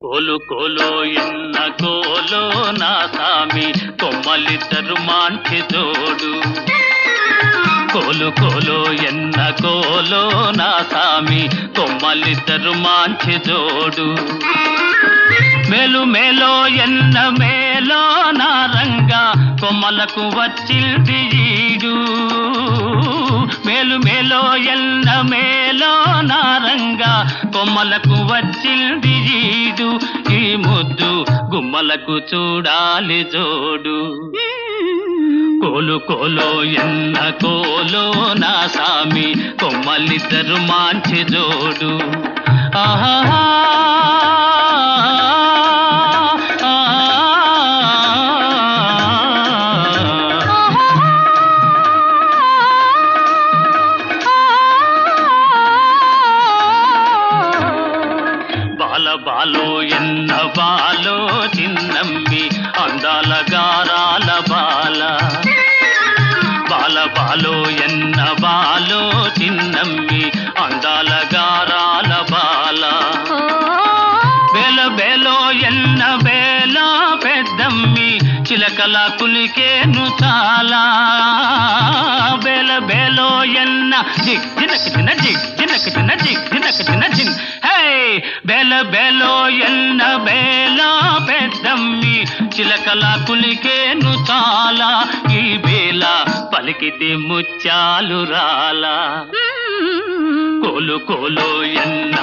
కోలు కోలో ఎన్న కోలో నా సామి కొమ్మలిద్దరు మాంచి జోడు. కోలు కోలో ఎన్న కోలో నా సామి కొమ్మలిద్దరు మాంచి జోడు. మేలు మేలో ఎన్న మేలో నా రంగా కొమ్మలకు వచ్చింది ఈడు. మేలు మేలో ఎన్న మేలో నా రంగా కొమ్మలకు వచ్చింది ఈడు. ఈ ముద్దు గుమ్మలకు చూడాలి జోడు. కోలు కోలో ఎన్న కోలో నా సామి కొమ్మలిద్దరు మాంచి జోడు. ఆహా బాలో ఎన్న బాలో చిన్నమ్మి అందాల గారాల బాల. బాలో ఎన్న బాలో చిన్నమ్మి అందాల గారాల బాల. బేలో ఎన్న బేలో పెద్దమ్మి చిలకల కులికేను చాలా. బేలో ఎన్న జిగ్ జినక చిన్న జిగ్ జినక చిన్న జిగ్ జినక చిన్న జిన్. బేలో ఎన్న బేలో పెద్దమ్మి చిలకల కులికేను చాలా. ఈ బేల పలికితే ముత్యాలు రాలా. కోలు కోలో ఎన్న